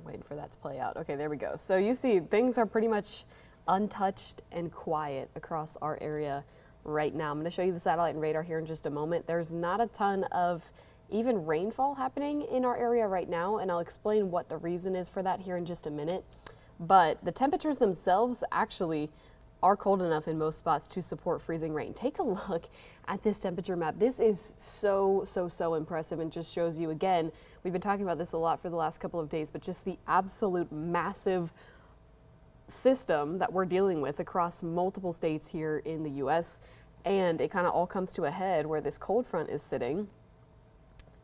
Waiting for that to play out. Okay, there we go. So you see things are pretty much untouched and quiet across our area right now. I'm going to show you the satellite and radar here in just a moment. There's not a ton of even rainfall happening in our area right now, and I'll explain what the reason is for that here in just a minute. But the temperatures themselves actually are cold enough in most spots to support freezing rain. Take a look at this temperature map. This is so impressive and just shows you again, we've been talking about this a lot for the last couple of days, but just the absolute massive system that we're dealing with across multiple states here in the US. And it kind of all comes to a head where this cold front is sitting.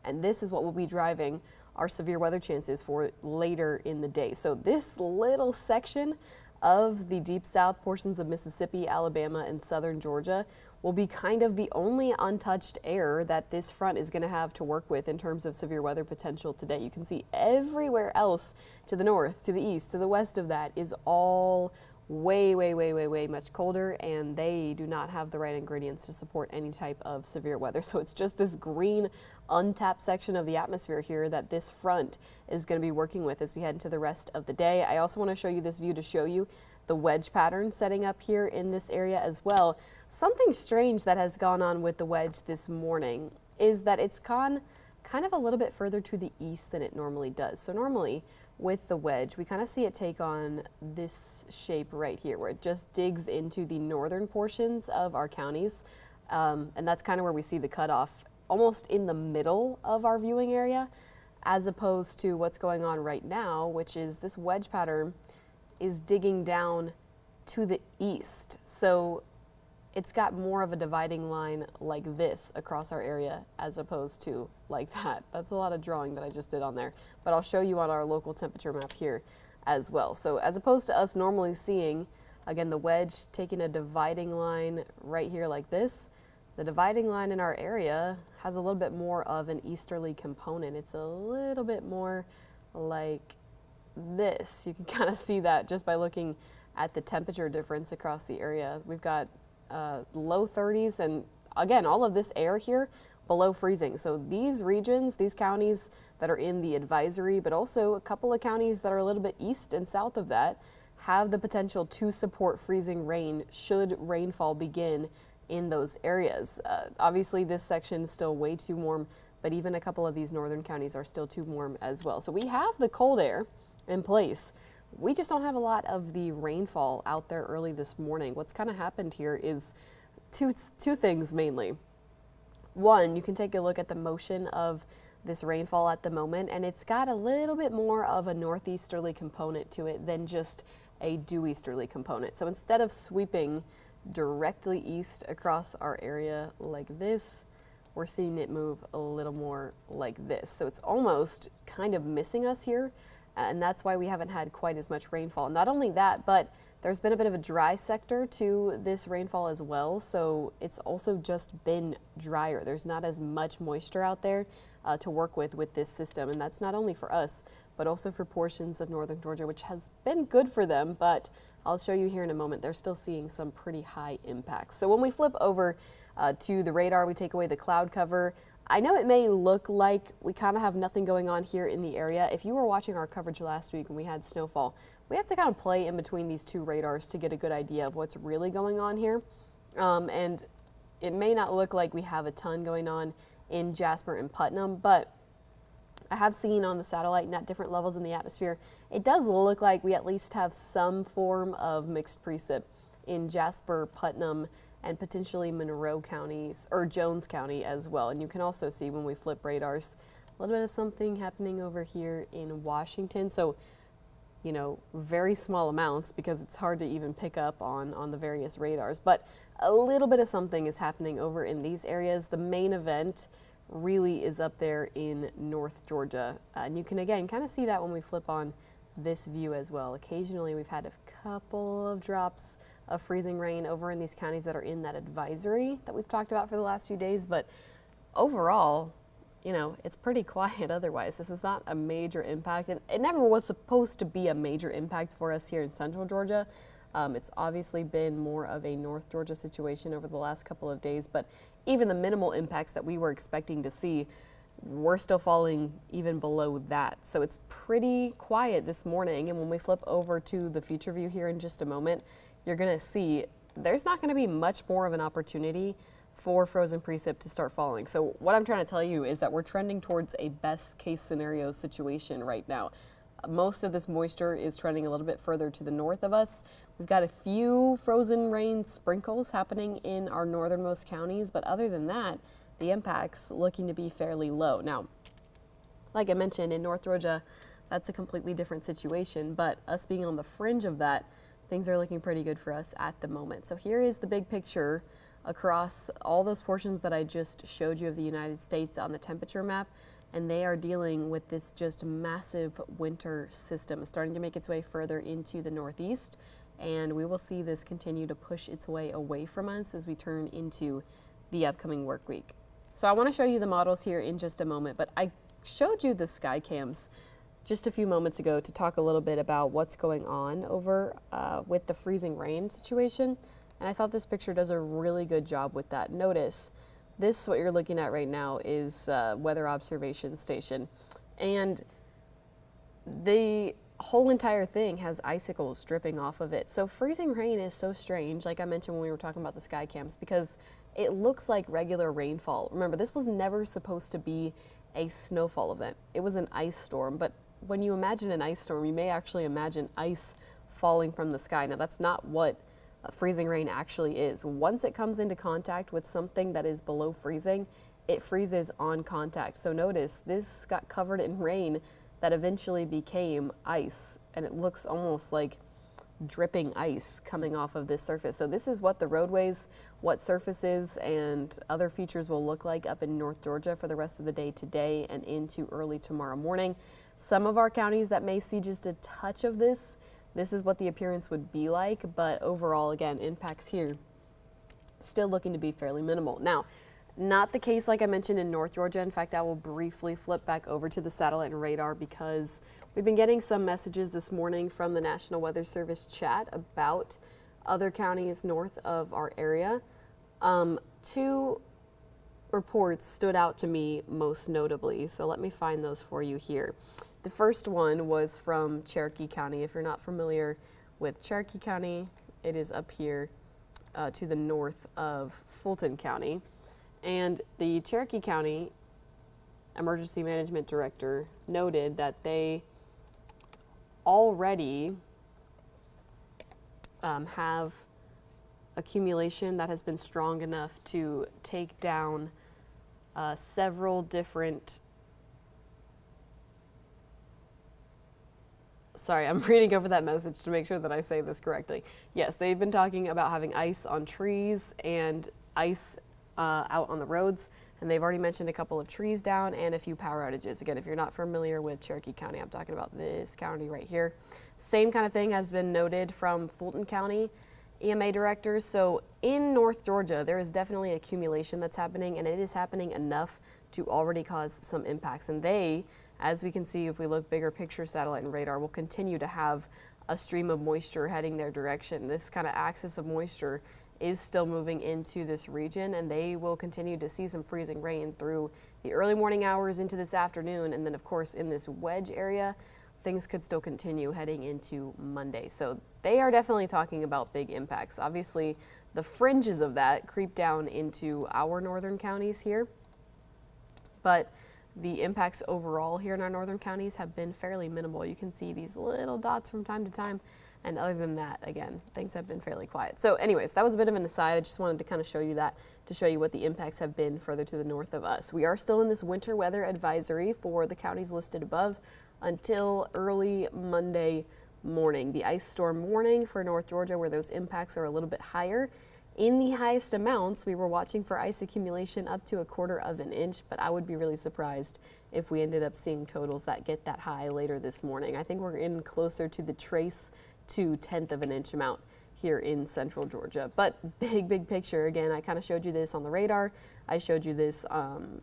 And this is what will be driving our severe weather chances for later in the day. So this little section of the deep south portions of Mississippi, Alabama, and southern Georgia will be kind of the only untouched air that this front is going to have to work with in terms of severe weather potential today. You can see everywhere else to the north, to the east, to the west of that is all way much colder, and they do not have the right ingredients to support any type of severe weather. So it's just this green untapped section of the atmosphere here that this front is going to be working with as we head into the rest of the day. I also want to show you this view to show you the wedge pattern setting up here in this area as well. Something strange that has gone on with the wedge this morning is that it's gone kind of a little bit further to the east than it normally does. So normally with the wedge, we kind of see it take on this shape right here where it just digs into the northern portions of our counties. And that's kind of where we see the cutoff almost in the middle of our viewing area, as opposed to what's going on right now, which is this wedge pattern is digging down to the east. So it's got more of a dividing line like this across our area as opposed to like that. That's a lot of drawing that I just did on there, but I'll show you on our local temperature map here as well. So as opposed to us normally seeing, again, the wedge taking a dividing line right here like this, the dividing line in our area has a little bit more of an easterly component. It's a little bit more like this. You can kind of see that just by looking at the temperature difference across the area. We've got low 30s, and again, all of this air here below freezing. So these regions, these counties that are in the advisory, but also a couple of counties that are a little bit east and south of that, have the potential to support freezing rain should rainfall begin in those areas. Obviously, this section is still way too warm, but even a couple of these northern counties are still too warm as well. So we have the cold air in place. We just don't have a lot of the rainfall out there early this morning. What's kind of happened here is two things mainly. One, you can take a look at the motion of this rainfall at the moment, and it's got a little bit more of a northeasterly component to it than just a due easterly component. So instead of sweeping directly east across our area like this, we're seeing it move a little more like this. So it's almost kind of missing us here. And that's why we haven't had quite as much rainfall. Not only that, but there's been a bit of a dry sector to this rainfall as well. So it's also just been drier. There's not as much moisture out there to work with this system. And that's not only for us, but also for portions of northern Georgia, which has been good for them. But I'll show you here in a moment, they're still seeing some pretty high impacts. So when we flip over to the radar, we take away the cloud cover. I know it may look like we kind of have nothing going on here in the area. If you were watching our coverage last week when we had snowfall, we have to kind of play in between these two radars to get a good idea of what's really going on here. And it may not look like we have a ton going on in Jasper and Putnam, but I have seen on the satellite and at different levels in the atmosphere, it does look like we at least have some form of mixed precip in Jasper, Putnam, and potentially Monroe counties, or Jones County as well. And you can also see when we flip radars, a little bit of something happening over here in Washington. So, you know, very small amounts because it's hard to even pick up on the various radars, but a little bit of something is happening over in these areas. The main event really is up there in North Georgia. And you can again kind of see that when we flip on this view as well. Occasionally we've had a couple of drops of freezing rain over in these counties that are in that advisory that we've talked about for the last few days, but overall, you know, it's pretty quiet otherwise. This is not a major impact, and it never was supposed to be a major impact for us here in central Georgia. It's obviously been more of a North Georgia situation over the last couple of days, but even the minimal impacts that we were expecting to see we're still falling even below that. So it's pretty quiet this morning. And when we flip over to the future view here in just a moment, you're going to see there's not going to be much more of an opportunity for frozen precip to start falling. So what I'm trying to tell you is that we're trending towards a best case scenario situation right now. Most of this moisture is trending a little bit further to the north of us. We've got a few frozen rain sprinkles happening in our northernmost counties, but other than that, the impact's looking to be fairly low. Now, like I mentioned, in North Georgia, that's a completely different situation, but us being on the fringe of that, things are looking pretty good for us at the moment. So here is the big picture across all those portions that I just showed you of the United States on the temperature map, and they are dealing with this just massive winter system starting to make its way further into the northeast, and we will see this continue to push its way away from us as we turn into the upcoming work week. So I want to show you the models here in just a moment, but I showed you the sky cams just a few moments ago to talk a little bit about what's going on over with the freezing rain situation. And I thought this picture does a really good job with that. Notice this, what you're looking at right now, is weather observation station. And the whole entire thing has icicles dripping off of it. So freezing rain is so strange, like I mentioned when we were talking about the sky cams, because it looks like regular rainfall. Remember, this was never supposed to be a snowfall event. It was an ice storm. But when you imagine an ice storm, you may actually imagine ice falling from the sky. Now, that's not what freezing rain actually is. Once it comes into contact with something that is below freezing, it freezes on contact. So notice this got covered in rain that eventually became ice, and it looks almost like dripping ice coming off of this surface. So this is what the roadways, what surfaces and other features will look like up in North Georgia for the rest of the day today and into early tomorrow morning. Some of our counties that may see just a touch of this is what the appearance would be like, but overall, again, impacts here still looking to be fairly minimal. Now, not the case like I mentioned in North Georgia. In fact, I will briefly flip back over to the satellite and radar because we've been getting some messages this morning from the National Weather Service chat about other counties north of our area. Two reports stood out to me most notably, so let me find those for you here. The first one was from Cherokee County. If you're not familiar with Cherokee County, it is up here to the north of Fulton County. And the Cherokee County Emergency Management Director noted that they already have accumulation that has been strong enough to take down several different. Sorry, I'm reading over that message to make sure that I say this correctly. Yes, they've been talking about having ice on trees and ice out on the roads, and they've already mentioned a couple of trees down and a few power outages. Again, if you're not familiar with Cherokee County, I'm talking about this county right here. Same kind of thing has been noted from Fulton County EMA directors. So in North Georgia, there is definitely accumulation that's happening, and it is happening enough to already cause some impacts. And they, as we can see if we look bigger picture satellite and radar, will continue to have a stream of moisture heading their direction. This kind of axis of moisture is still moving into this region, and they will continue to see some freezing rain through the early morning hours into this afternoon. And then of course in this wedge area, things could still continue heading into Monday. So they are definitely talking about big impacts. Obviously, the fringes of that creep down into our northern counties here, but the impacts overall here in our northern counties have been fairly minimal. You can see these little dots from time to time, and other than that, again, things have been fairly quiet. So anyways, that was a bit of an aside. I just wanted to kind of show you that, to show you what the impacts have been further to the north of us. We are still in this winter weather advisory for the counties listed above until early Monday morning. The ice storm warning for North Georgia, where those impacts are a little bit higher. In the highest amounts, we were watching for ice accumulation up to 1/4 of an inch, but I would be really surprised if we ended up seeing totals that get that high later this morning. I think we're in closer to the trace to 1/10 of an inch amount here in central Georgia. But big picture, again, I kind of showed you this on the radar. I showed you this on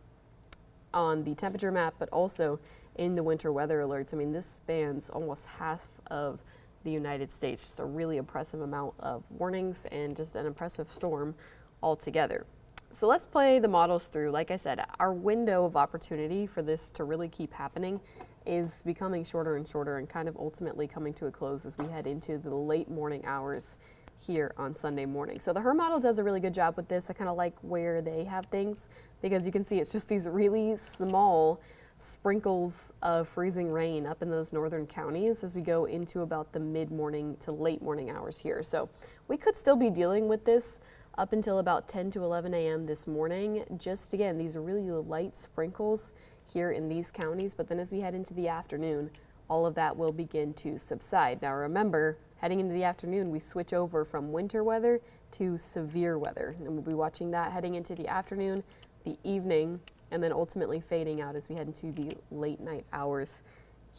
the temperature map, but also in the winter weather alerts. I mean, this spans almost half of the United States. Just a really impressive amount of warnings and just an impressive storm altogether. So let's play the models through. Like I said, our window of opportunity for this to really keep happening is becoming shorter and shorter and kind of ultimately coming to a close as we head into the late morning hours here on Sunday morning. So the HER model does a really good job with this. I kind of like where they have things because you can see it's just these really small sprinkles of freezing rain up in those northern counties as we go into about the mid-morning to late morning hours here. So we could still be dealing with this up until about 10 to 11 a.m. this morning. Just again, these are really light sprinkles here in these counties, but then as we head into the afternoon, all of that will begin to subside. Now remember, heading into the afternoon, we switch over from winter weather to severe weather, and we'll be watching that heading into the afternoon, the evening, and then ultimately fading out as we head into the late night hours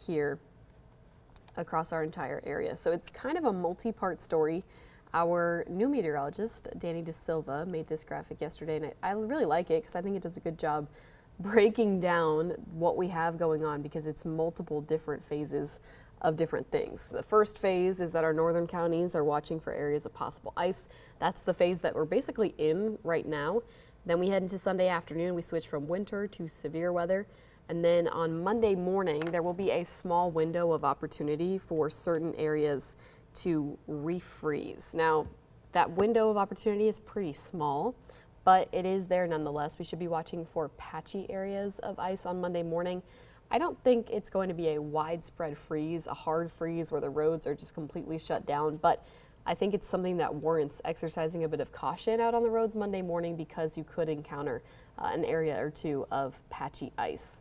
here across our entire area. So it's kind of a multi-part story. Our new meteorologist, Danny De Silva, made this graphic yesterday, and I really like it because I think it does a good job breaking down what we have going on because it's multiple different phases of different things. The first phase is that our northern counties are watching for areas of possible ice. That's the phase that we're basically in right now. Then we head into Sunday afternoon, we switch from winter to severe weather. And then on Monday morning, there will be a small window of opportunity for certain areas to refreeze. Now, that window of opportunity is pretty small, but it is there nonetheless. We should be watching for patchy areas of ice on Monday morning. I don't think it's going to be a widespread freeze, a hard freeze where the roads are just completely shut down, but I think it's something that warrants exercising a bit of caution out on the roads Monday morning because you could encounter an area or two of patchy ice.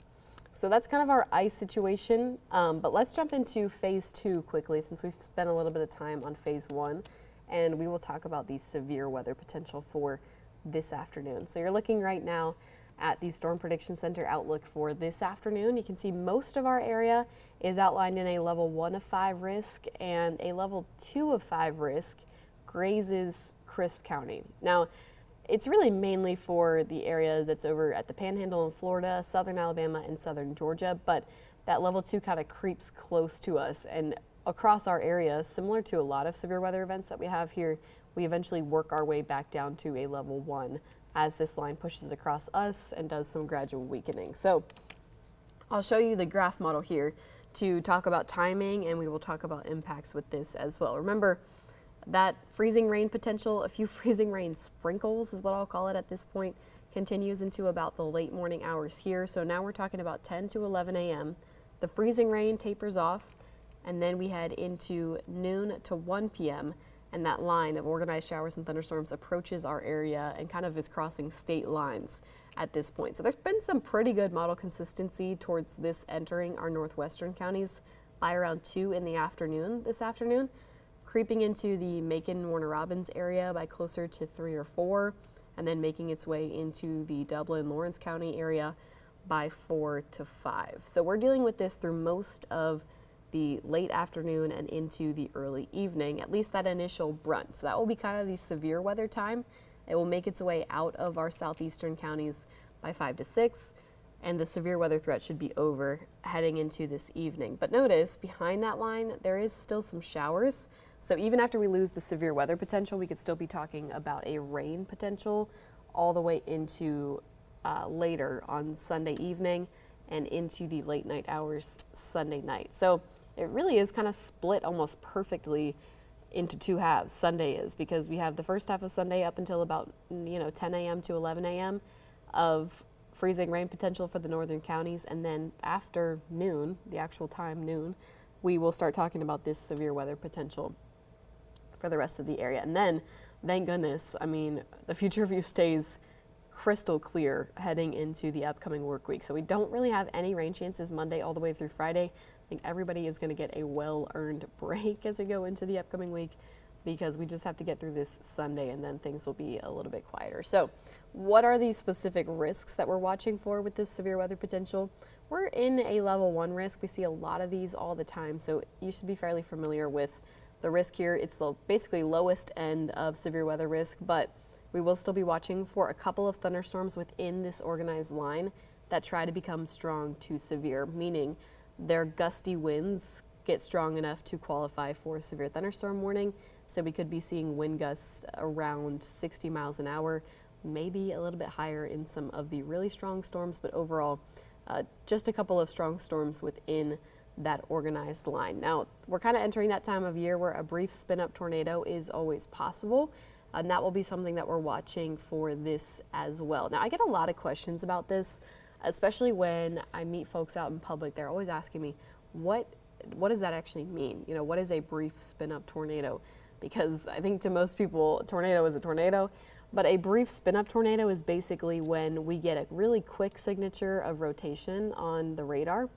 So that's kind of our ice situation, but let's jump into phase 2 quickly since we've spent a little bit of time on phase 1, and we will talk about the severe weather potential for this afternoon. So you're looking right now at the Storm Prediction Center outlook for this afternoon. You can see most of our area is outlined in a level 1 of 5 risk, and a level 2 of 5 risk grazes Crisp County. Now, it's really mainly for the area that's over at the Panhandle in Florida, southern Alabama, and southern Georgia, but that level 2 kind of creeps close to us. And across our area, similar to a lot of severe weather events that we have here, we eventually work our way back down to a level 1 as this line pushes across us and does some gradual weakening. So I'll show you the graph model here to talk about timing, and we will talk about impacts with this as well. Remember, that freezing rain potential, a few freezing rain sprinkles is what I'll call it at this point, continues into about the late morning hours here. So now we're talking about 10 to 11 a.m. The freezing rain tapers off, and then we head into noon to 1 p.m., and that line of organized showers and thunderstorms approaches our area and kind of is crossing state lines at this point. So there's been some pretty good model consistency towards this entering our northwestern counties by around 2 in the afternoon this afternoon, creeping into the Macon-Warner Robins area by closer to 3 or 4, and then making its way into the Dublin-Lawrence County area by 4 to 5. So we're dealing with this through most of the late afternoon and into the early evening, at least that initial brunt. So that will be kind of the severe weather time. It will make its way out of our southeastern counties by 5 to 6, and the severe weather threat should be over heading into this evening. But notice, behind that line, there is still some showers. So even after we lose the severe weather potential, we could still be talking about a rain potential all the way into later on Sunday evening and into the late night hours Sunday night. So it really is kind of split almost perfectly into 2 halves. Sunday is, because we have the first half of Sunday up until about 10 a.m. to 11 a.m. of freezing rain potential for the northern counties, and then after noon, the actual time noon, we will start talking about this severe weather potential for the rest of the area. And then, thank goodness, I mean, the future view stays crystal clear heading into the upcoming work week. So we don't really have any rain chances Monday all the way through Friday. I think everybody is going to get a well-earned break as we go into the upcoming week, because we just have to get through this Sunday and then things will be a little bit quieter. So what are these specific risks that we're watching for with this severe weather potential? We're in a level 1 risk. We see a lot of these all the time, so you should be fairly familiar with the risk here. It's the basically lowest end of severe weather risk, but we will still be watching for a couple of thunderstorms within this organized line that try to become strong to severe, meaning their gusty winds get strong enough to qualify for a severe thunderstorm warning. So we could be seeing wind gusts around 60 miles an hour maybe a little bit higher in some of the really strong storms, but overall, just a couple of strong storms within that organized line. Now, we're kind of entering that time of year where a brief spin-up tornado is always possible, and that will be something that we're watching for this as well. Now, I get a lot of questions about this, especially when I meet folks out in public. They're always asking me, what does that actually mean? You know, what is a brief spin-up tornado? Because I think to most people, a tornado is a tornado, but a brief spin-up tornado is basically when we get a really quick signature of rotation on the radar,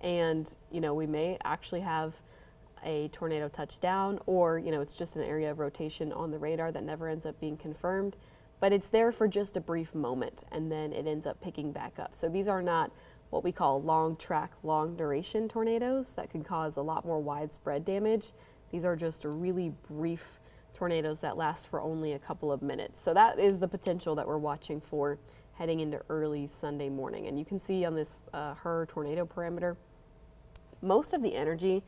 and you know, we may actually have a tornado touchdown, or you know, it's just an area of rotation on the radar that never ends up being confirmed, but it's there for just a brief moment and then it ends up picking back up. So these are not what we call long track, long duration tornadoes that can cause a lot more widespread damage. These are just really brief tornadoes that last for only a couple of minutes. So that is the potential that we're watching for heading into early Sunday morning. And you can see on this HER tornado parameter, most of the energy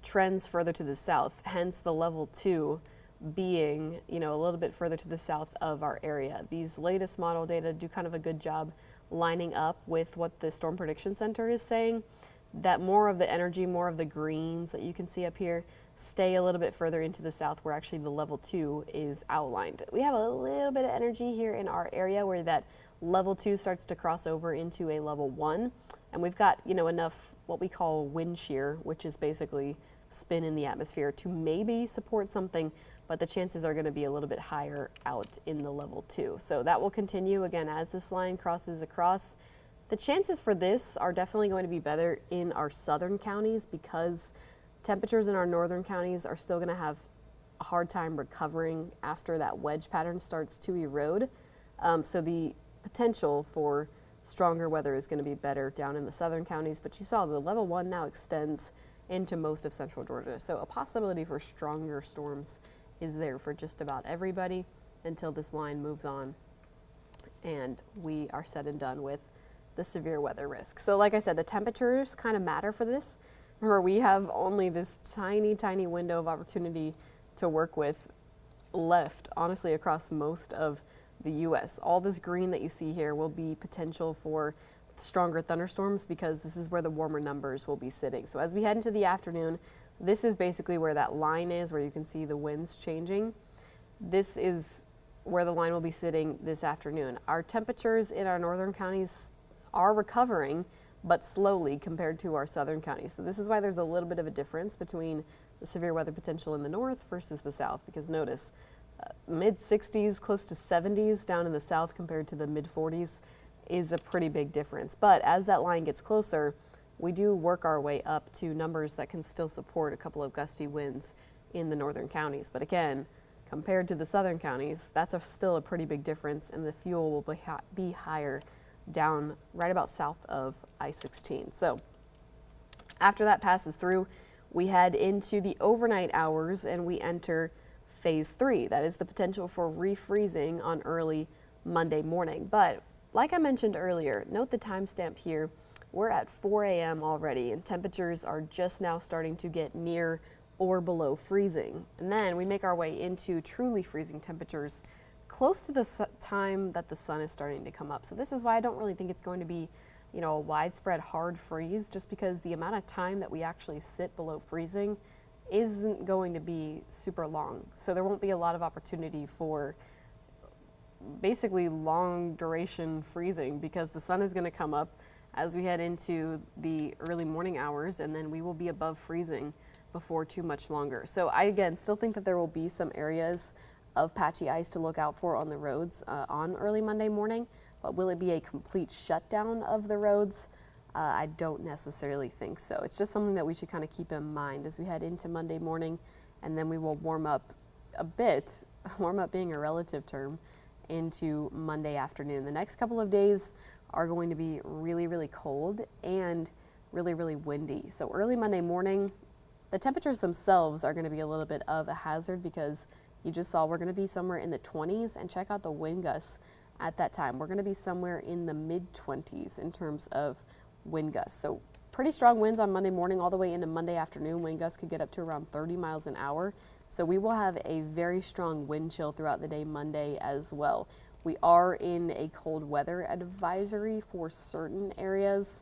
trends further to the south, hence the level 2 being, you know, a little bit further to the south of our area. These latest model data do kind of a good job lining up with what the Storm Prediction Center is saying, that more of the energy, more of the greens that you can see up here, stay a little bit further into the south where actually the level 2 is outlined. We have a little bit of energy here in our area where that level 2 starts to cross over into a level 1, and we've got, you know, enough what we call wind shear, which is basically spin in the atmosphere, to maybe support something, but the chances are going to be a little bit higher out in the level 2. So that will continue again as this line crosses across. The chances for this are definitely going to be better in our southern counties because temperatures in our northern counties are still going to have a hard time recovering after that wedge pattern starts to erode. So the potential for stronger weather is going to be better down in the southern counties, but you saw the level 1 now extends into most of central Georgia. So a possibility for stronger storms is there for just about everybody until this line moves on and we are said and done with the severe weather risk. So like I said, the temperatures kind of matter for this. Remember, we have only this tiny, tiny window of opportunity to work with left, honestly, across most of the U.S. All this green that you see here will be potential for stronger thunderstorms because this is where the warmer numbers will be sitting. So as we head into the afternoon, this is basically where that line is, where you can see the winds changing. This is where the line will be sitting this afternoon. Our temperatures in our northern counties are recovering, but slowly compared to our southern counties. So this is why there's a little bit of a difference between the severe weather potential in the north versus the south, because notice mid 60s, close to 70s down in the south compared to the mid 40s is a pretty big difference. But as that line gets closer, we do work our way up to numbers that can still support a couple of gusty winds in the northern counties. But again, compared to the southern counties, that's still a pretty big difference, and the fuel will be higher down right about south of I-16. So after that passes through, we head into the overnight hours and we enter phase 3. That is the potential for refreezing on early Monday morning. But like I mentioned earlier, note the timestamp here. We're at 4 a.m. already, and temperatures are just now starting to get near or below freezing. And then we make our way into truly freezing temperatures close to the time that the sun is starting to come up. So this is why I don't really think it's going to be, you know, a widespread hard freeze, just because the amount of time that we actually sit below freezing isn't going to be super long. So there won't be a lot of opportunity for basically long duration freezing because the sun is going to come up as we head into the early morning hours, and then we will be above freezing before too much longer. So I, again, still think that there will be some areas of patchy ice to look out for on the roads on early Monday morning, but will it be a complete shutdown of the roads? I don't necessarily think so. It's just something that we should kind of keep in mind as we head into Monday morning, and then we will warm up a bit, warm up being a relative term, into Monday afternoon. The next couple of days are going to be really, really cold and really, really windy. So early Monday morning, the temperatures themselves are going to be a little bit of a hazard because you just saw we're going to be somewhere in the 20s, and check out the wind gusts at that time. We're going to be somewhere in the mid 20s in terms of wind gusts. So pretty strong winds on Monday morning all the way into Monday afternoon. Wind gusts could get up to around 30 miles an hour. So we will have a very strong wind chill throughout the day Monday as well. We are in a cold weather advisory for certain areas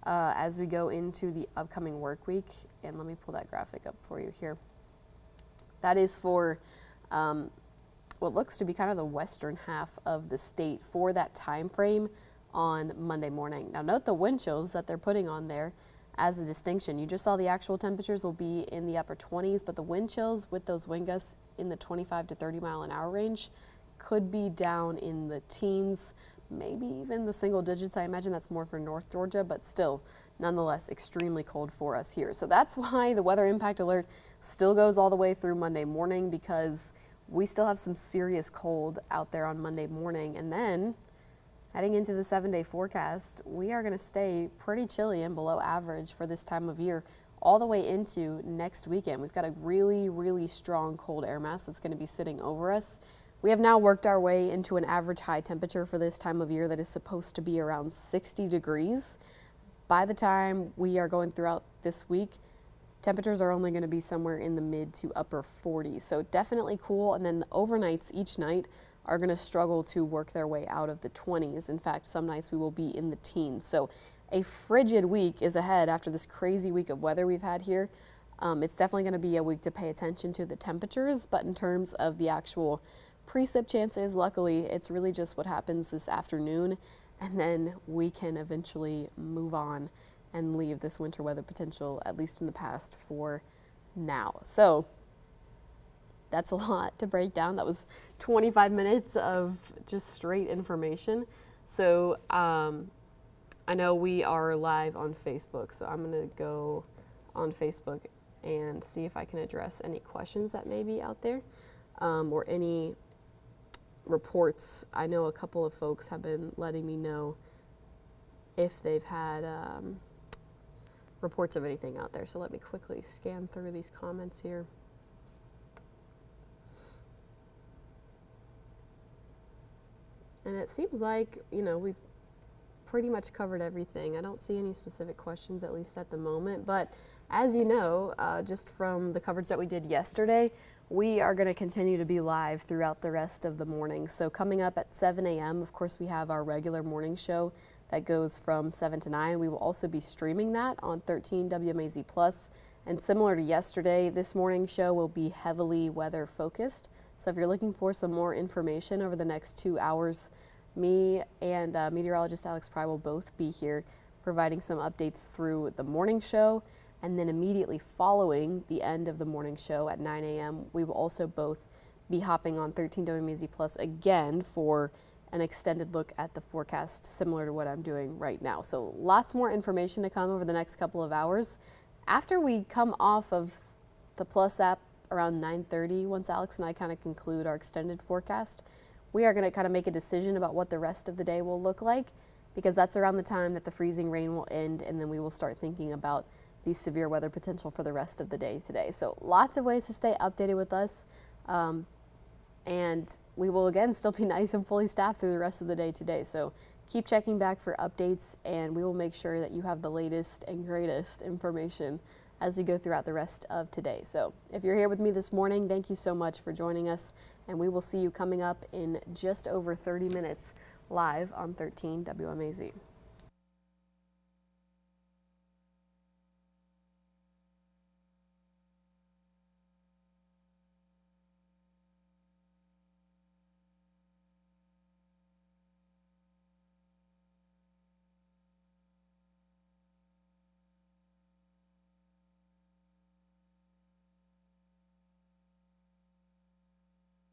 as we go into the upcoming work week. And let me pull that graphic up for you here. That is for what looks to be kind of the western half of the state for that time frame on Monday morning. Now note the wind chills that they're putting on there as a distinction. You just saw the actual temperatures will be in the upper 20s, but the wind chills with those wind gusts in the 25 to 30 mile an hour range could be down in the teens, maybe even the single digits. I imagine that's more for North Georgia, but still nonetheless extremely cold for us here. So that's why the weather impact alert still goes all the way through Monday morning, because we still have some serious cold out there on Monday morning. And then heading into the 7-day forecast, we are going to stay pretty chilly and below average for this time of year all the way into next weekend. We've got a really, really strong cold air mass that's going to be sitting over us. We have now worked our way into an average high temperature for this time of year that is supposed to be around 60 degrees. By the time we are going throughout this week, temperatures are only going to be somewhere in the mid to upper 40s. So definitely cool. And then the overnights each night are going to struggle to work their way out of the 20s. In fact, some nights we will be in the teens. So a frigid week is ahead after this crazy week of weather we've had here. It's definitely going to be a week to pay attention to the temperatures, but in terms of the actual precip chances, luckily, it's really just what happens this afternoon, and then we can eventually move on and leave this winter weather potential, at least in the past, for now. So that's a lot to break down. That was 25 minutes of just straight information. So I know we are live on Facebook, so I'm going to go on Facebook and see if I can address any questions that may be out there or any reports. I know a couple of folks have been letting me know if they've had reports of anything out there. So let me quickly scan through these comments here. And it seems like, you know, we've pretty much covered everything. I don't see any specific questions, at least at the moment. But as you know, just from the coverage that we did yesterday, we are going to continue to be live throughout the rest of the morning. So coming up at 7 a.m., of course, we have our regular morning show that goes from 7 to 9. We will also be streaming that on 13 WMAZ Plus. And similar to yesterday, this morning show will be heavily weather focused. So if you're looking for some more information over the next 2 hours, me and meteorologist Alex Pry will both be here providing some updates through the morning show. And then immediately following the end of the morning show at 9 a.m., we will also both be hopping on 13 WMAZ Plus again for an extended look at the forecast, similar to what I'm doing right now. So lots more information to come over the next couple of hours. After we come off of the Plus app around 9:30, once Alex and I kind of conclude our extended forecast, we are going to kind of make a decision about what the rest of the day will look like, because that's around the time that the freezing rain will end, and then we will start thinking about the severe weather potential for the rest of the day today. So lots of ways to stay updated with us. And we will again still be nice and fully staffed through the rest of the day today. So keep checking back for updates, and we will make sure that you have the latest and greatest information as we go throughout the rest of today. So if you're here with me this morning, thank you so much for joining us, and we will see you coming up in just over 30 minutes live on 13 WMAZ.